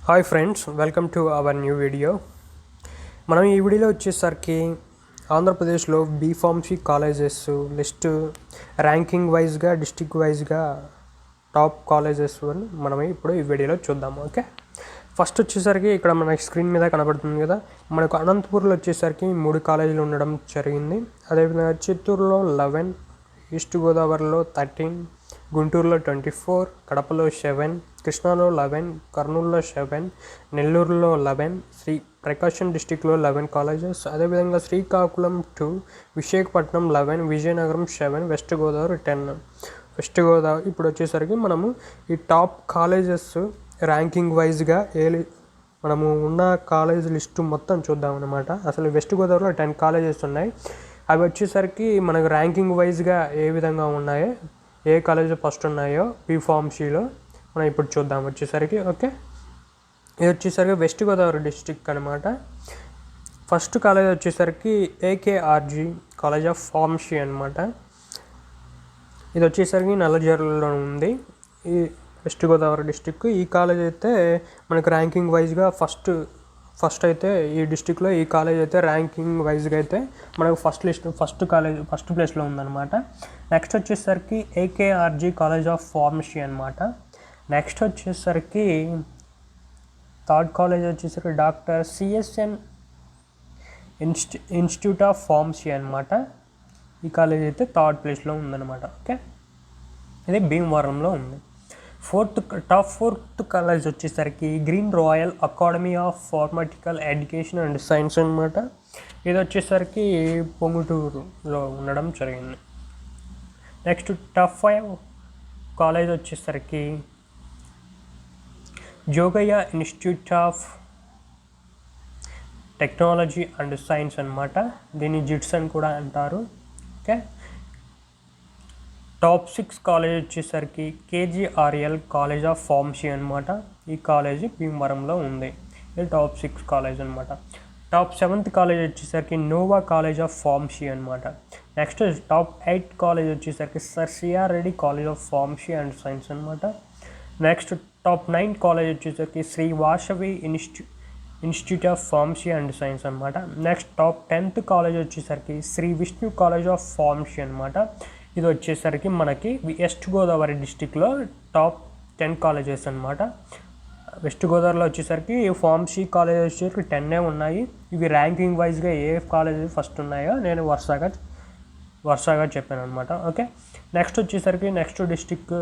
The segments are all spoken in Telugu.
Hi friends, welcome to our new video. మనం ఈ వీడియోలో వచ్చేసరికి ఆంధ్రప్రదేశ్లో బీఫార్మసీ కాలేజెస్ లిస్ట్ ర్యాంకింగ్ వైజ్గా డిస్ట్రిక్ట్ వైజ్గా టాప్ కాలేజెస్ అని మనం ఇప్పుడు ఈ వీడియోలో చూద్దాము. ఓకే, ఫస్ట్ వచ్చేసరికి ఇక్కడ మన స్క్రీన్ మీద కనబడుతుంది కదా, మనకు అనంతపూర్లో వచ్చేసరికి 3 కాలేజీలు ఉండడం జరిగింది. అదేవిధంగా చిత్తూరులో 11, ఈస్ట్ గోదావరిలో 13, గుంటూరులో 24, కడపలో 7, కృష్ణాలో 11, కర్నూలులో 7, నెల్లూరులో 11, ప్రకాశం డిస్టిక్లో 11 కాలేజెస్, అదేవిధంగా శ్రీకాకుళం 2, విశాఖపట్నం 11, విజయనగరం 7, వెస్ట్ గోదావరి 10. వెస్ట్ గోదావరి ఇప్పుడు వచ్చేసరికి మనము ఈ టాప్ కాలేజెస్ ర్యాంకింగ్ వైజ్గా మనము ఉన్న కాలేజ్ లిస్టు మొత్తం చూద్దాం అన్నమాట. అసలు వెస్ట్ గోదావరిలో 10 కాలేజెస్ ఉన్నాయి. అవి వచ్చేసరికి మనకు ర్యాంకింగ్ వైజ్గా ఏ విధంగా ఉన్నాయో, ఏ కాలేజ్ ఫస్ట్ ఉన్నాయో బీఫార్మసీలో మనం ఇప్పుడు చూద్దాం వచ్చేసరికి. ఓకే, ఇది వచ్చేసరికి వెస్ట్ గోదావరి డిస్టిక్ అనమాట. ఫస్ట్ కాలేజ్ వచ్చేసరికి ఏకేఆర్జీ కాలేజ్ ఆఫ్ ఫార్మసీ అనమాట. ఇది వచ్చేసరికి నల్లజర్లలో ఉంది, ఈ వెస్ట్ గోదావరి డిస్టిక్. ఈ కాలేజ్ అయితే మనకు ర్యాంకింగ్ వైజ్గా ఫస్ట్ అయితే ఈ డిస్టిక్లో ఈ కాలేజ్ అయితే ర్యాంకింగ్ వైజ్గా అయితే మనకు ఫస్ట్ ప్లేస్లో ఉందన్నమాట. నెక్స్ట్ వచ్చేసరికి ఏకేఆర్జీ కాలేజ్ ఆఫ్ ఫార్మసీ అనమాట. నెక్స్ట్ వచ్చేసరికి థర్డ్ కాలేజ్ వచ్చేసరికి doctor CSN institute of pharmacy అనమాట. ఈ కాలేజ్ అయితే థర్డ్ ప్లేస్లో ఉందన్నమాట. ఓకే, ఇది భీమవరంలో ఉంది. ఫోర్త్ కాలేజ్ వచ్చేసరికి green royal academy of pharmaceutical education and science అనమాట. ఇది వచ్చేసరికి పొంగుటూరులో ఉండడం జరిగింది. నెక్స్ట్ టాప్ 5 కాలేజ్ వచ్చేసరికి Jogaiah institute of technology and science అనమాట. దీన్ని జిట్స్ అని కూడా అంటారు. ఓకే, టాప్ 6 కాలేజ్ వచ్చేసరికి కేజీఆర్ఎల్ కాలేజ్ ఆఫ్ ఫార్మసీ అనమాట. ఈ కాలేజీ భీమవరంలో ఉంది. ఇది టాప్ 6 కాలేజ్ అనమాట. టాప్ 7th కాలేజ్ వచ్చేసరికి నోవా కాలేజ్ ఆఫ్ ఫార్మసీ అనమాట. నెక్స్ట్ టాప్ 8 కాలేజ్ వచ్చేసరికి sir CR Reddy college of pharmacy and science అనమాట. నెక్స్ట్ టాప్ 9 కాలేజ్ వచ్చేసరికి Sri Vasavi institute of pharmacy and science అనమాట. నెక్స్ట్ టాప్ 10th కాలేజ్ వచ్చేసరికి Sri Vishnu college of pharmacy అనమాట. ఇది వచ్చేసరికి మనకి వెస్ట్ గోదావరి డిస్టిక్లో టాప్ 10 కాలేజెస్ అనమాట. వెస్ట్ గోదావరిలో వచ్చేసరికి ఫార్మసీ కాలేజెస్ వచ్చేసరికి 10 ఉన్నాయి. ఇవి ర్యాంకింగ్ వైజ్గా ఏ కాలేజెస్ ఫస్ట్ ఉన్నాయో నేను వరుసగా చెప్పాను అనమాట. ఓకే, నెక్స్ట్ వచ్చేసరికి నెక్స్ట్ డిస్టిక్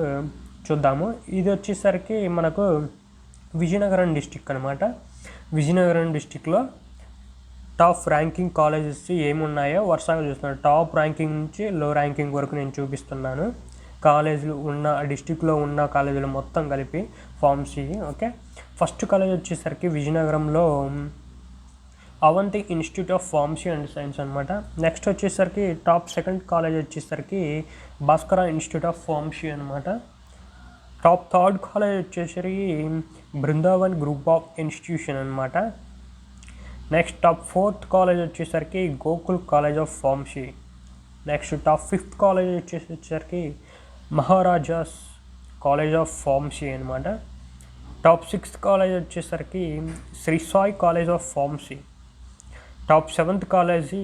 చూద్దాము. ఇది వచ్చేసరికి మనకు విజయనగరం డిస్టిక్ అనమాట. విజయనగరం డిస్టిక్లో టాప్ ర్యాంకింగ్ కాలేజెస్ ఏమున్నాయో వరుసగా చూస్తున్నాను. టాప్ ర్యాంకింగ్ నుంచి లో ర్యాంకింగ్ వరకు నేను చూపిస్తున్నాను. కాలేజీలు ఉన్న డిస్టిక్లో ఉన్న కాలేజీలు మొత్తం కలిపి ఫార్మసీ. ఓకే, ఫస్ట్ కాలేజ్ వచ్చేసరికి విజయనగరంలో Avanti institute of pharmacy and science అనమాట. నెక్స్ట్ వచ్చేసరికి టాప్ 2nd కాలేజ్ వచ్చేసరికి భాస్కర ఇన్స్టిట్యూట్ ఆఫ్ ఫార్మసీ అనమాట. టాప్ 3rd కాలేజ్ వచ్చేసరికి బృందావన్ గ్రూప్ ఆఫ్ ఇన్స్టిట్యూషన్ అనమాట. నెక్స్ట్ టాప్ 4th కాలేజ్ వచ్చేసరికి Gokul college of pharmacy. Next top 5th college వచ్చేసరికి మహారాజాస్ కాలేజ్ ఆఫ్ ఫార్మసీ అనమాట. టాప్ 6th కాలేజ్ వచ్చేసరికి Shri Sai college of pharmacy. Top 7th college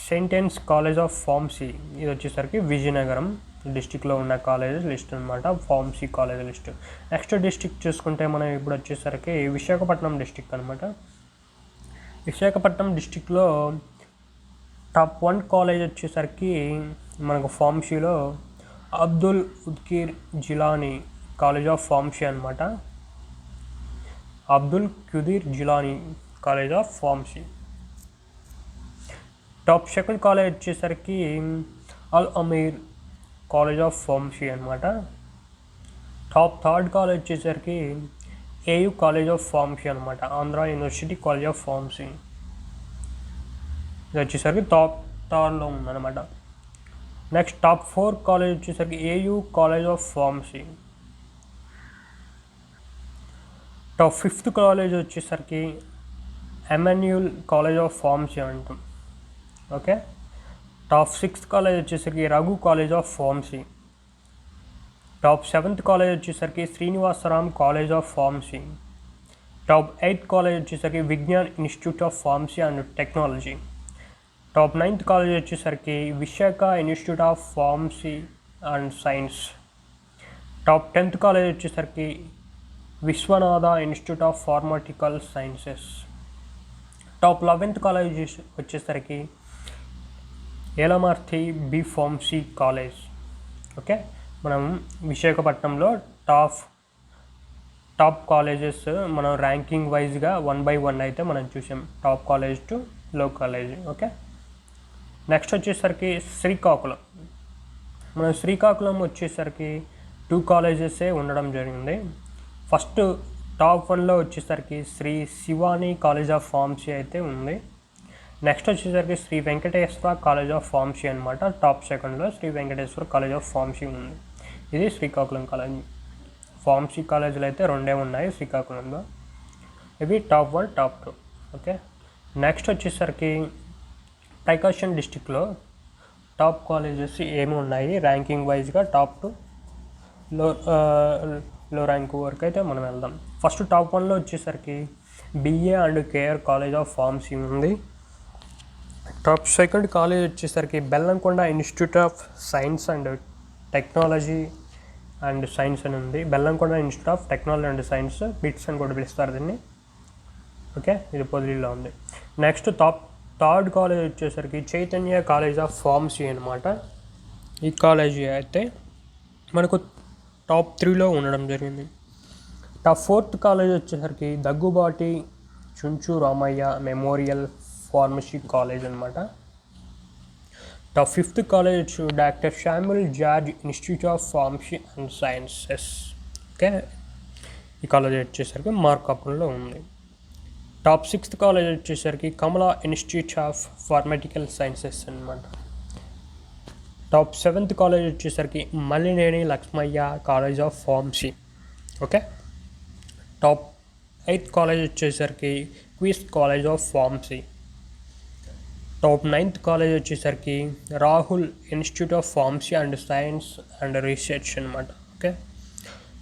saint Ann's college of pharmacy. ఇది వచ్చేసరికి విజయనగరం డిస్టిక్లో ఉన్న కాలేజెస్ లిస్ట్ అనమాట, pharmacy college list. Next district చూసుకుంటే మనం ఇప్పుడు వచ్చేసరికి విశాఖపట్నం డిస్టిక్ అనమాట. విశాఖపట్నం డిస్టిక్లో టాప్ 1 కాలేజ్ వచ్చేసరికి మనకు ఫార్మసీలో అబ్దుల్ ఉద్కీర్ జిలానీ కాలేజ్ ఆఫ్ ఫార్మసీ అనమాట. Abdul Khadir Jilani college of pharmacy. Top 2nd college వచ్చేసరికి Al Ameer college of pharmacy అనమాట. టాప్ 3rd కాలేజ్ వచ్చేసరికి ఏయూ కాలేజ్ ఆఫ్ ఫార్మసీ అనమాట, Andhra university college of pharmacy. ఇది వచ్చేసరికి టాప్ 3rd ఉందన్నమాట. నెక్స్ట్ టాప్ 4 కాలేజ్ వచ్చేసరికి AU college of pharmacy. Top 5th college వచ్చేసరికి ఎమాన్యుయల్ కాలేజ్ ఆఫ్ ఫార్మసీ అంటాం. ఓకే, టాప్ 6th కాలేజ్ వచ్చేసరికి Raghu college of pharmacy. Top 7th college వచ్చేసరికి Srinivasaram college of pharmacy. Top 8th college వచ్చేసరికి Vignan institute of pharmacy and technology. Top 9th college వచ్చేసరికి Visakha institute of pharmacy and science. Top 10th college వచ్చేసరికి Viswanatha institute of pharmaceutical sciences. Top 11th college వచ్చేసరికి Elamarthi B pharmacy college. Okay, మనం విశాఖపట్నంలో టాప్ కాలేజెస్ మనం ర్యాంకింగ్ వైజ్గా 1 by 1 అయితే మనం చూసాం, టాప్ కాలేజ్ టు లో కాలేజ్. ఓకే, నెక్స్ట్ వచ్చేసరికి శ్రీకాకుళం. మనం శ్రీకాకుళం వచ్చేసరికి 2 కాలేజెసే ఉండడం జరిగింది. ఫస్ట్ టాప్ 1లో వచ్చేసరికి Sri Shivani college of pharmacy అయితే ఉంది. నెక్స్ట్ వచ్చేసరికి Sri Venkateswara college of pharmacy అనమాట. టాప్ 2లో Sri Venkateswara college of pharmacy ఉంది. ఇది శ్రీకాకుళం కాలేజ్. ఫార్మసీ కాలేజీలు అయితే 2 ఉన్నాయి శ్రీకాకుళంలో. ఇవి టాప్ 1 టాప్ 2. ఓకే, నెక్స్ట్ వచ్చేసరికి ప్రకాశం డిస్టిక్లో టాప్ కాలేజెస్ ఏమి ఉన్నాయి ర్యాంకింగ్ వైజ్గా టాప్ 2 లో ర్యాంక్ వరకు అయితే మనం వెళ్దాం. ఫస్ట్ టాప్ 1లో వచ్చేసరికి BA and KR college of pharmacy ఉంది. టాప్ 2nd కాలేజ్ వచ్చేసరికి Bellamkonda institute of science and technology and science అని ఉంది. Bellamkonda institute of technology and science, BITS అని కూడా పిలుస్తారు దీన్ని. ఓకే, ఇది పొదిలిలో ఉంది. నెక్స్ట్ టాప్ 3rd కాలేజ్ వచ్చేసరికి చైతన్య కాలేజ్ ఆఫ్ ఫార్మసీ అనమాట. ఈ కాలేజీ అయితే మనకు టాప్ 3లో ఉండడం జరిగింది. టాప్ 4th కాలేజ్ వచ్చేసరికి Daggubati Chunchu Ramaiah memorial pharmacy college అనమాట. Top 5th college doctor Samuel George institute of pharmacy and sciences. Okay, ఈ కాలేజ్ వచ్చేసరికి మార్కాపురంలో ఉంది. టాప్ 6th కాలేజ్ వచ్చేసరికి Kamala institute of pharmaceutical sciences అనమాట. టాప్ 7th కాలేజ్ వచ్చేసరికి Mallineni Lakshmaiah college of pharmacy. Okay, top 8th college వచ్చేసరికి QIS college of pharmacy. Top 9th college వచ్చేసరికి Rahul institute of pharmacy and science and research అనమాట. ఓకే,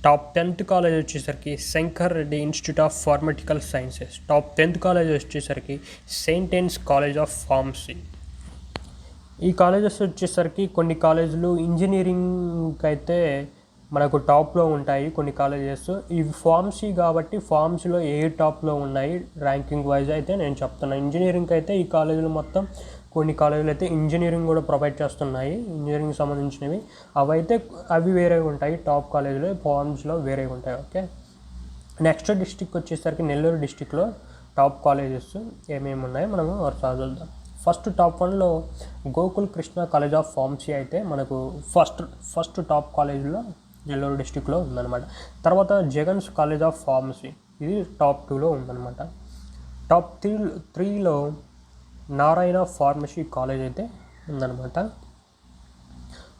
టాప్ 10th కాలేజ్ వచ్చేసరికి Shankar Reddy institute of pharmaceutical sciences. Top 10th college వచ్చేసరికి Saint Ann's college of pharmacy. ఈ కాలేజెస్ వచ్చేసరికి కొన్ని కాలేజీలు ఇంజనీరింగ్ అయితే మనకు టాప్లో ఉంటాయి కొన్ని కాలేజెస్. ఇవి ఫార్మసీ కాబట్టి ఫార్మసీలో ఏ టాప్లో ఉన్నాయి ర్యాంకింగ్ వైజ్ అయితే నేను చెప్తున్నాను. ఇంజనీరింగ్ అయితే ఈ కాలేజీలు మొత్తం కొన్ని కాలేజీలు అయితే ఇంజనీరింగ్ కూడా ప్రొవైడ్ చేస్తున్నాయి, ఇంజనీరింగ్ సంబంధించినవి. అవి వేరే ఉంటాయి, టాప్ కాలేజీలో ఫార్మసీలో వేరే ఉంటాయి. ఓకే, నెక్స్ట్ డిస్టిక్ వచ్చేసరికి నెల్లూరు డిస్టిక్లో టాప్ కాలేజెస్ ఏమేమి ఉన్నాయో మనము చదువుదాం. ఫస్ట్ టాప్ 1లో Gokul Krishna college of pharmacy అయితే మనకు ఫస్ట్ టాప్ కాలేజీలో నెల్లూరు డిస్టిక్లో ఉందన్నమాట. తర్వాత జగన్స్ కాలేజ్ ఆఫ్ ఫార్మసీ, ఇది టాప్ 2లో ఉందన్నమాట. టాప్ 3లో నారాయణ ఫార్మసీ కాలేజ్ అయితే ఉందన్నమాట.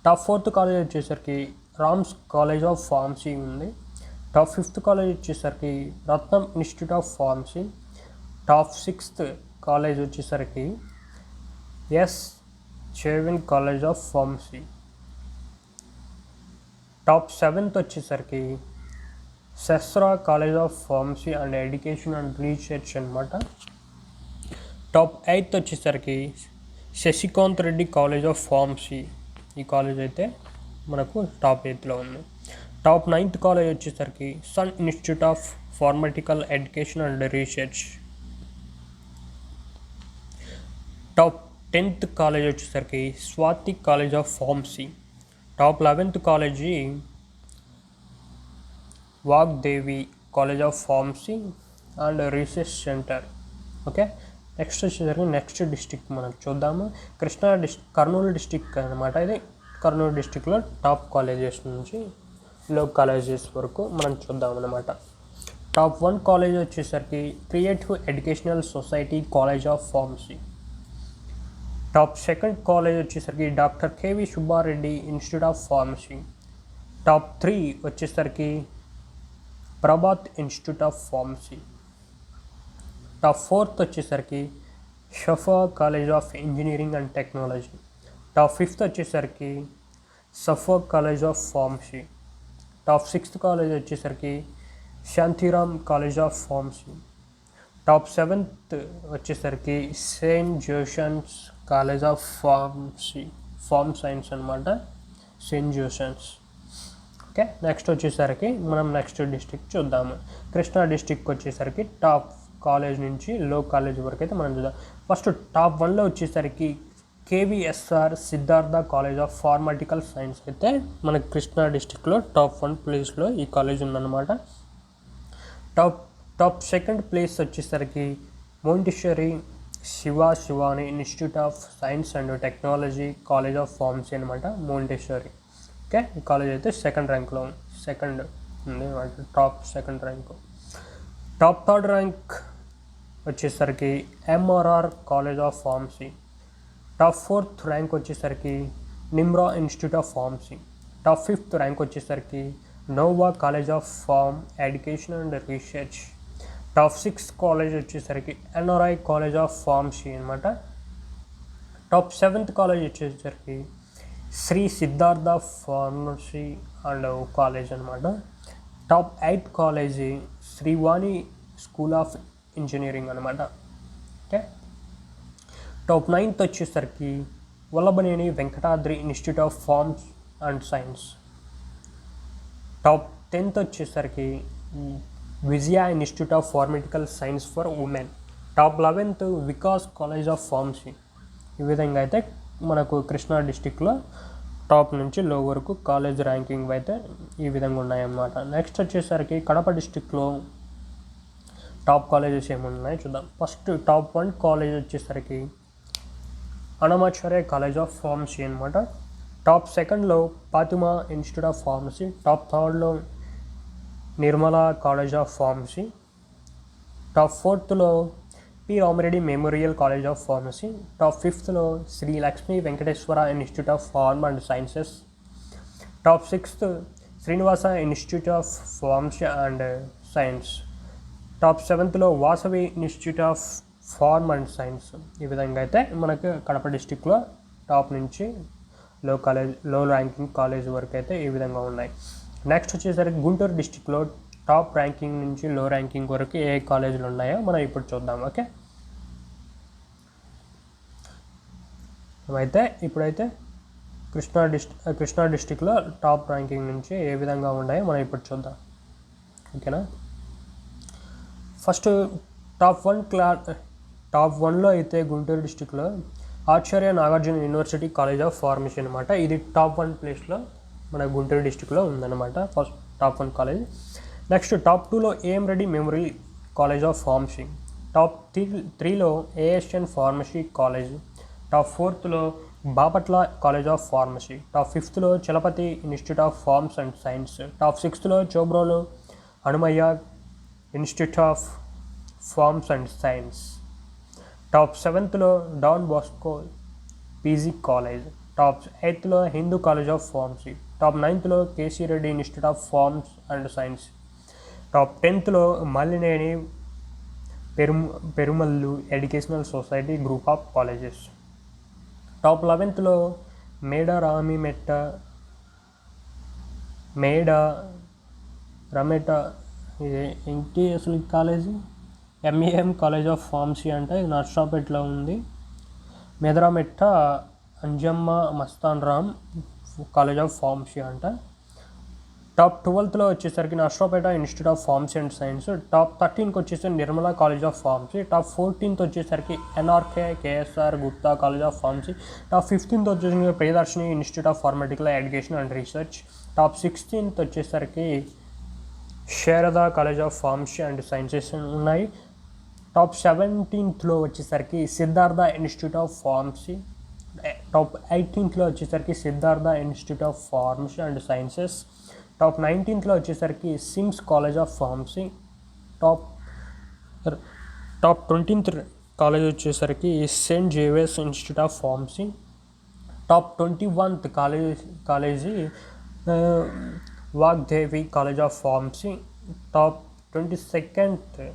టాప్ 4th కాలేజ్ వచ్చేసరికి రామ్స్ కాలేజ్ ఆఫ్ ఫార్మసీ ఉంది. టాప్ 5th కాలేజ్ వచ్చేసరికి Ratnam institute of pharmacy. Top 6th college వచ్చేసరికి ఎస్ చేవిన్ college of pharmacy. Top 7th వచ్చేసరికి సెస్రా college of pharmacy and education and research అనమాట. టాప్ 8th వచ్చేసరికి Sasikanth Reddy college of pharmacy. ఈ కాలేజ్ అయితే మనకు టాప్ 8లో ఉంది. టాప్ 9th కాలేజ్ వచ్చేసరికి Sun institute of pharmaceutical education and research. Top 10th college వచ్చేసరికి Swathi college of pharmacy. Top 11th college Vagdevi college of pharmacy and research centre. Okay, next వచ్చేసరికి నెక్స్ట్ డిస్టిక్ మనం చూద్దాము. కర్నూలు డిస్టిక్ అనమాట. ఇది కర్నూలు డిస్టిక్లో టాప్ కాలేజెస్ నుంచి లో కాలేజెస్ వరకు మనం చూద్దాం అనమాట. టాప్ 1 కాలేజ్ వచ్చేసరికి creative educational society college of pharmacy. Top 2nd college వచ్చేసరికి doctor KV Subbareddy institute of pharmacy. Top 3 వచ్చేసరికి Prabhat institute of pharmacy. Top 4th వచ్చేసరికి Shafa college of engineering and technology. Top 5th వచ్చేసరికి Suffolk college of pharmacy. Top 6th college వచ్చేసరికి Shantiram college of pharmacy. Top 7th వచ్చేసరికి saint Joseph's college of pharm science అనమాట, సెయింట్ జోసెఫ్స్. ఓకే, నెక్స్ట్ వచ్చేసరికి మనం నెక్స్ట్ డిస్ట్రిక్ట్ చూద్దాము. కృష్ణా డిస్ట్రిక్ట్ వచ్చేసరికి టాప్ కాలేజ్ నుంచి లో కాలేజ్ వరకు అయితే మనం చూద్దాం. ఫస్ట్ టాప్ 1లో వచ్చేసరికి కేవీఎస్ఆర్ Siddhartha college of pharmaceutical science అయితే మన కృష్ణా డిస్ట్రిక్ట్లో టాప్ 1 ప్లేస్లో ఈ కాలేజ్ ఉందన్నమాట. టాప్ 2nd ప్లేస్ వచ్చేసరికి Montessori Shivani institute of science and technology college of pharmacy అనమాట, మోంటిసరీ. ఓకే, ఈ కాలేజ్ అయితే సెకండ్ ఉంది, top 2nd rank. Top 3rd rank వచ్చేసరికి MRR college of pharmacy. Top 4th rank వచ్చేసరికి Nimra institute of pharmacy. Top 5th rank వచ్చేసరికి Nova college of pharm education and research. Top 6th college వచ్చేసరికి ఎన్ఆర్ఐ కాలేజ్ ఆఫ్ ఫార్మసీ అనమాట. టాప్ 7th కాలేజ్ వచ్చేసరికి Shri Siddhartha pharmacy and college అనమాట. Top 8th college Srivani school of engineering అనమాట. ఓకే, టాప్ 9th వచ్చేసరికి Vallabhaneni Venkatadri institute of pharms and science. Top 10th వచ్చేసరికి Vijaya institute of pharmaceutical science for women. Top 11th Vikas college of pharmacy. ఈ విధంగా అయితే మనకు కృష్ణా డిస్టిక్లో టాప్ నుంచి లో వరకు కాలేజ్ ర్యాంకింగ్ అయితే ఈ విధంగా ఉన్నాయన్నమాట. నెక్స్ట్ వచ్చేసరికి కడప డిస్టిక్లో టాప్ కాలేజెస్ ఏమున్నాయో చూద్దాం. ఫస్ట్ టాప్ 1 కాలేజ్ వచ్చేసరికి అన్నమాచార్య కాలేజ్ ఆఫ్ ఫార్మసీ అనమాట. టాప్ 2ndలో Fatima institute of pharmacy. Top 3rdలో Nirmala college of pharmacy. Top 4thలో P Ramireddy memorial college of pharmacy. Top 5thలో Shri Lakshmi Venkateswara institute of pharm and sciences. Top 6th Srinivasa institute of pharmacy and science. Top 7thలో Vasavi institute of pharm and science. ఈ విధంగా అయితే మనకు కడప డిస్టిక్లో టాప్ నుంచి లో ర్యాంకింగ్ కాలేజ్ వరకు అయితే ఈ విధంగా ఉన్నాయి. నెక్స్ట్ వచ్చేసరికి గుంటూరు డిస్టిక్లో టాప్ ర్యాంకింగ్ నుంచి లో ర్యాంకింగ్ వరకు ఏ కాలేజీలు ఉన్నాయో మనం ఇప్పుడు చూద్దాం. ఓకే, ఇప్పుడైతే కృష్ణా డిస్టిక్లో టాప్ ర్యాంకింగ్ నుంచి ఏ విధంగా ఉన్నాయో మనం ఇప్పుడు చూద్దాం. ఓకేనా, ఫస్ట్ టాప్ 1లో అయితే గుంటూరు డిస్టిక్లో Acharya Nagarjuna university college of pharmacy అనమాట. ఇది టాప్ 1 ప్లేస్లో మన గుంటూరు డిస్టిక్లో ఉందన్నమాట, first top 1 college. Next top 2లో AM Reddy memorial college of pharmacy. Top 3లో ఏఎస్ఎన్ ఫార్మసీ కాలేజ్. టాప్ 4thలో Bapatla college of pharmacy. Top 5thలో Chalapathi institute of pharms and science. Top 6thలో Chebrolu Hanumaiah institute of pharms and science. Top 7thలో Don Bosco PG college. Top 8thలో Hindu college of pharmacy. Top 9thలో KC Reddy institute of pharms and science. Top 10thలో Mallineni Perumallu educational society group of colleges. Top 11thలో మేడ రమెట ఏంటి అసలు college, MAM college of pharmacy అంటే నర్సాపేటలో ఉంది. Medarametla Anjamma Mastan Ram college of pharmacy అంట. టాప్ 12thలో వచ్చేసరికి Narsapet institute of pharmacy and science. Top 13కి వచ్చేసరికి Nirmala college of pharmacy. Top 14th వచ్చేసరికి NRK KSR Gupta college of pharmacy. Top 15th వచ్చేసరికి Priyadarshini institute of pharmaceutical education and research. Top 16th వచ్చేసరికి Sarada college of pharmacy and sciences ఉన్నాయి. టాప్ 17thలో వచ్చేసరికి Siddhartha institute of pharmacy. Top 18thలో వచ్చేసరికి Siddhartha institute of pharmacy and sciences. Top 19thలో వచ్చేసరికి SIMS college of pharmacy. Top 20th college వచ్చేసరికి saint Xavier's institute of pharmacy. Top 21th college Vagdevi college of pharmacy. Top 22nd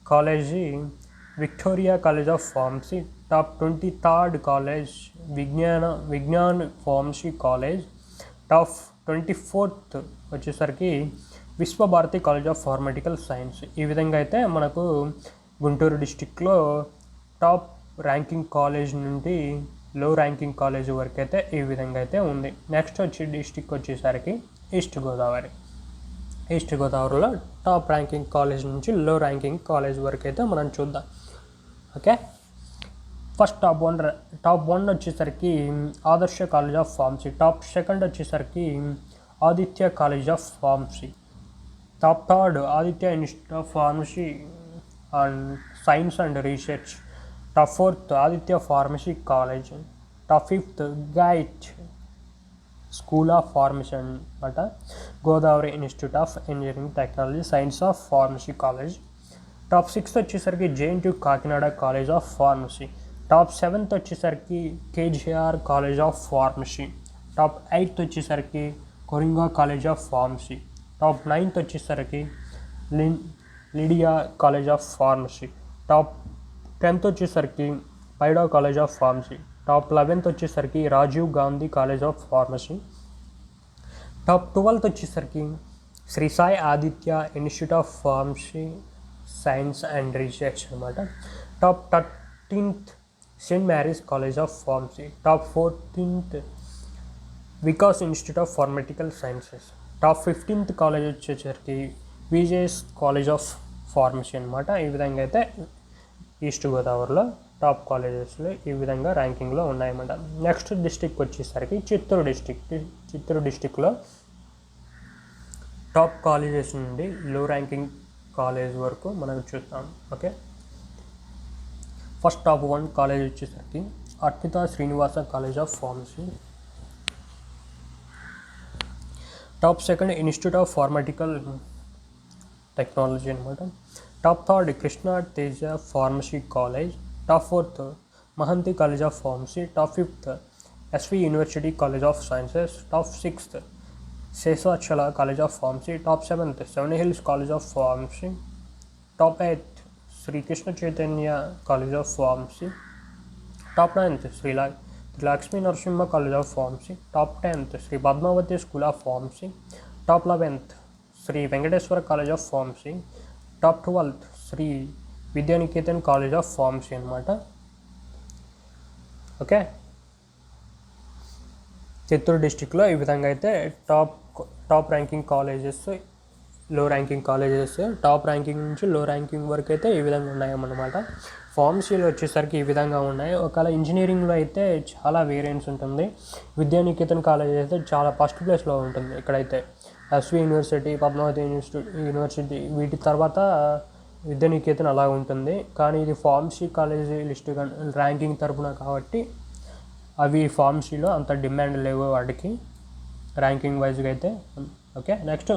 college Victoria college of pharmacy. Top 23rd college Vignan pharmacy college. Top 24th వచ్చేసరికి Vishwabharati college of pharmaceutical science. ఈ విధంగా అయితే మనకు గుంటూరు డిస్టిక్లో టాప్ ర్యాంకింగ్ కాలేజ్ నుండి లో ర్యాంకింగ్ కాలేజ్ వరకు అయితే ఈ విధంగా అయితే ఉంది. నెక్స్ట్ డిస్టిక్ వచ్చేసరికి ఈస్ట్ గోదావరి. ఈస్ట్ గోదావరిలో టాప్ ర్యాంకింగ్ కాలేజ్ నుంచి లో ర్యాంకింగ్ కాలేజ్ వరకు అయితే మనం చూద్దాం. ఓకే, ఫస్ట్ టాప్ వన్ వచ్చేసరికి Adarsha college of pharmacy. Top second వచ్చేసరికి Aditya college of pharmacy. Top third Aditya institute of pharmacy and science and research. Top fourth Aditya pharmacy college. Top fifth GIET school of pharmacy అనమాట, Godavari institute of engineering technology science of pharmacy college. Top sixth వచ్చేసరికి JNTU Kakinada college of pharmacy. Top seventh వచ్చేసరికి KGR college of pharmacy. Top eighth వచ్చేసరికి Coringa college of pharmacy. Top ninth వచ్చేసరికి Lydia college of pharmacy. Top 10th వచ్చేసరికి Pydah college of pharmacy. Top 11th వచ్చేసరికి Rajiv Gandhi college of pharmacy. Top 12th వచ్చేసరికి Shri Sai Aditya institute of pharmacy science and research అనమాట. Top 13th saint Mary's college of pharmacy. Top 14th Vikas institute of pharmaceutical sciences. Top 15th college వచ్చేసరికి విజేఎస్ కాలేజ్ ఆఫ్ ఫార్మసీ అనమాట. ఈ విధంగా అయితే ఈస్ట్ గోదావరిలో టాప్ కాలేజెస్లో ఈ విధంగా ర్యాంకింగ్లో ఉన్నాయన్నమాట. నెక్స్ట్ డిస్టిక్ వచ్చేసరికి చిత్తూరు డిస్టిక్. చిత్తూరు డిస్టిక్లో టాప్ కాలేజెస్ నుండి లో ర్యాంకింగ్ కాలేజ్ వరకు మనం చూస్తాం. ఓకే, ఫస్ట్ టాప్ 1 కాలేజ్ వచ్చేసరికి Arpita Srinivasa college of pharmacy. Top second institute of pharmaceutical technology అనమాట. Top third Krishna Teja pharmacy college. Top fourth Mahanthi college of pharmacy. Top fifth SV university college of sciences. Top sixth Seshachala college of pharmacy. Top seventh seven hills college of pharmacy. Top eighth Srikrishna Chaitanya college of pharmacy. Top ninth Shri Lakshmi Narasimha college of pharmacy. Top 10th Shri Padmavathi school of pharmacy. Top 11th Sri Venkateswara college of pharmacy. Top 12th Sri Vidyanikethan college of pharmacy అనమాట. ఓకే, చిత్తూరు డిస్టిక్లో ఈ విధంగా అయితే top ranking colleges, low ranking colleges, top ranking నుంచి లో ర్యాంకింగ్ వరకు అయితే ఈ విధంగా ఉన్నాయన్నమాట. ఫార్మసీలో వచ్చేసరికి ఈ విధంగా ఉన్నాయి. ఒకవేళ ఇంజనీరింగ్లో అయితే చాలా వేరియంట్స్ ఉంటుంది. విద్యానికేతన్ కాలేజ్ అయితే చాలా ఫస్ట్ ప్లేస్లో ఉంటుంది. ఇక్కడైతే SV యూనివర్సిటీ, పద్మావతి యూనివర్సిటీ, వీటి తర్వాత విద్యానికేతన్ అలా ఉంటుంది. కానీ ఇది ఫార్మసీ కాలేజీ లిస్ట్ ర్యాంకింగ్ తరపున కాబట్టి అవి ఫార్మసీలో అంత డిమాండ్ లేవు వాటికి ర్యాంకింగ్ వైజ్గా అయితే. ఓకే, నెక్స్ట్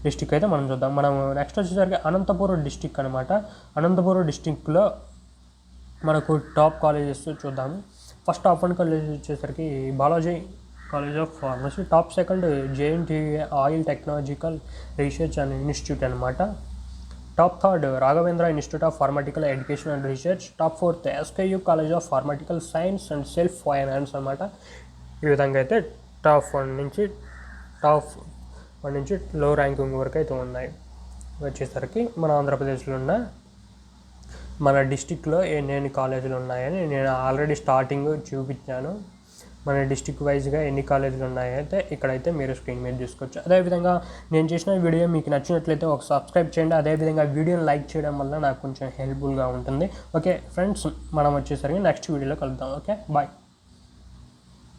డిస్టిక్ అయితే మనం చూద్దాం. మనం నెక్స్ట్ వచ్చేసరికి అనంతపురం డిస్టిక్ అనమాట. అనంతపురం డిస్టిక్లో మనకు టాప్ కాలేజెస్ చూద్దాము. ఫస్ట్ టాప్ 1 కాలేజ్ వచ్చేసరికి Balaji college of pharmacy. Top second JNTU oil technological research and institute అనమాట. Top third Raghavendra institute of pharmaceutical education and research. Top 4th SKU college of pharmaceutical science and self finance అనమాట. ఈ విధంగా అయితే టాప్ 1 నుంచి లో ర్యాంకింగ్ వరకు అయితే ఉన్నాయి. వచ్చేసరికి మన ఆంధ్రప్రదేశ్లో ఉన్న మన డిస్టిక్లో ఎన్ని కాలేజీలు ఉన్నాయని నేను ఆల్రెడీ స్టార్టింగ్ చూపించాను. మన డిస్టిక్ వైజ్గా ఎన్ని కాలేజీలు ఉన్నాయైతే ఇక్కడైతే మీరు స్క్రీన్ మీద చూసుకోవచ్చు. అదేవిధంగా నేను చేసిన వీడియో మీకు నచ్చినట్లయితే ఒక సబ్స్క్రైబ్ చేయండి. అదేవిధంగా వీడియోని లైక్ చేయడం వల్ల నాకు కొంచెం హెల్ప్ఫుల్గా ఉంటుంది. ఓకే ఫ్రెండ్స్, మనం వచ్చేసరికి నెక్స్ట్ వీడియోలో కలుద్దాం. Okay, bye.